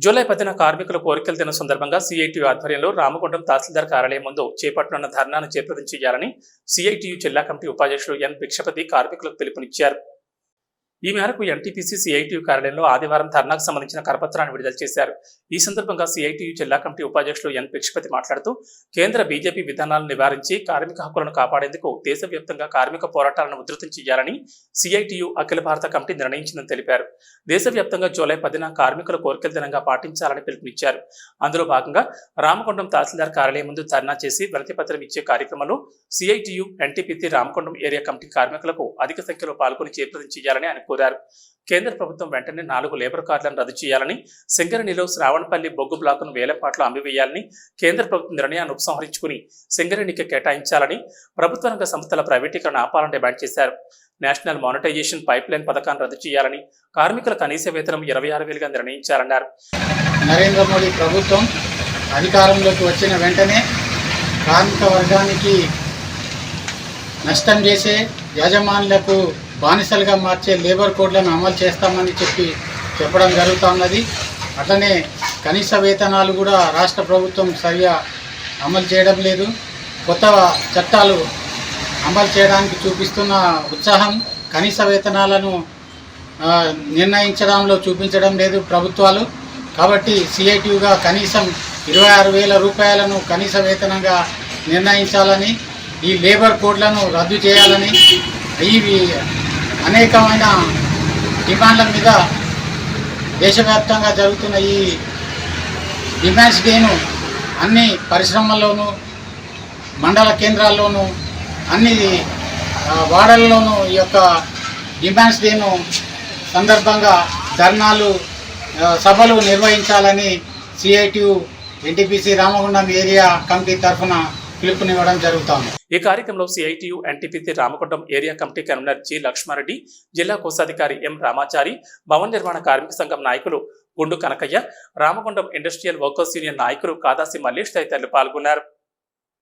July 10న కార్మికుల కోరికల దినం సందర్భంగా సిఐటియు ఆధ్వర్యంలో రామగుండం తహసీల్దార్ కార్యాలయం ముందు చేపట్టనున్న ధర్నాను జయప్రదం చేయాలని సిఐటియు జిల్లా కమిటీ ఉపాధ్యక్షుడు ఎన్ భిక్షపతి కార్మికులకు పిలుపునిచ్చారు. ఈ మేరకు ఎన్టీపీసీ సిఐటియు కార్యాలయంలో ఆదివారం ధర్నాకు సంబంధించిన కరపత్రాన్ని విడుదల చేశారు. ఈ సందర్భంగా సిఐటియు జిల్లా కమిటీ ఉపాధ్యక్షుడు ఎన్ భిక్షపతి మాట్లాడుతూ కేంద్ర బీజేపీ విధానాలను నివారించి కార్మిక హక్కులను కాపాడేందుకు దేశవ్యాప్తంగా కార్మిక పోరాటాలను ఉధృతం చేయాలని సిఐటియు అఖిల భారత కమిటీ నిర్ణయించిందని తెలిపారు. దేశవ్యాప్తంగా జూలై 10న కార్మికుల కోరికల దినంగా పాటించాలని పిలుపునిచ్చారు. అందులో భాగంగా రామగుండం తహసీల్దార్ కార్యాలయం ముందు ధర్నా చేసి వినతిపత్రం ఇచ్చే కార్యక్రమంలో సిఐటియు ఎన్టీపీసీ రామగుండం ఏరియా కమిటీ కార్మికులకు అధిక సంఖ్యలో పాల్గొని చేపట్టం చేయాలని ఆయన కోరారు. కేంద్ర ప్రభుత్వం వెంటనే 4 లేబర్ కార్డులను రద్దు చేయాలని, సింగరేణిలో శ్రావణపల్లి బొగ్గు బ్లాకును వేలంపాట్లో అమ్మివేయాలని, కేంద్ర ప్రభుత్వం నిర్ణయాన్ని ఉపసంహరించుకుని సింగరేణికి కేటాయించాలని, ప్రభుత్వ రంగ సంస్థల ప్రైవేటీకరణ ఆపాలని డిమాండ్ చేశారు. నేషనల్ మానిటైజేషన్ పైప్ లైన్ పథకాన్ని రద్దు చేయాలని, కార్మికుల కనీస వేతనం 26,000గా నిర్ణయించాలన్నారు. నరేంద్ర మోడీ ప్రభుత్వం అధికారంలోకి వచ్చిన వెంటనే కార్మిక వర్గానికి నష్టం చేసే, యాజమాన్యులకు బానిసలుగా మార్చే లేబర్ కోడ్లను అమలు చేస్తామని చెప్పడం జరుగుతున్నది. అట్లనే కనీస వేతనాలు కూడా రాష్ట్ర ప్రభుత్వం సరిగా అమలు చేయడం లేదు. కొత్త చట్టాలు అమలు చేయడానికి చూపిస్తున్న ఉత్సాహం కనీస వేతనాలను నిర్ణయించడంలో చూపించడం లేదు ప్రభుత్వాలు. కాబట్టి సిఐటియుగా కనీసం 26,000 రూపాయలను కనీస వేతనంగా నిర్ణయించాలని, ఈ లేబర్ కోడ్లను రద్దు చేయాలని, ఇవి అనేకమైన డిమాండ్ల మీద దేశవ్యాప్తంగా జరుగుతున్న ఈ డిమాండ్స్ డేను అన్ని పరిశ్రమల్లోనూ, మండల కేంద్రాల్లోనూ, అన్ని వాడల్లోనూ ఈ యొక్క డిమాండ్స్ డేను సందర్భంగా ధర్నాలు, సభలు నిర్వహించాలని సిఐటియు ఎన్టీపీసీ రామగుండం ఏరియా కమిటీ తరఫున పిలుపునివ్వడం జరుగుతోంది. ఈ కార్యక్రమంలో CITU NTPC Ramagundam area committee convener G Lakshma Reddy, జిల్లా కోశాధికారి ఎం రామాచారి, భవన నిర్మాణ కార్మిక సంఘం నాయకులు Gundu Kanakaiah, Ramagundam industrial workers union నాయకులు కాదాసి మల్లేష్ తదితరులు పాల్గొన్నారు.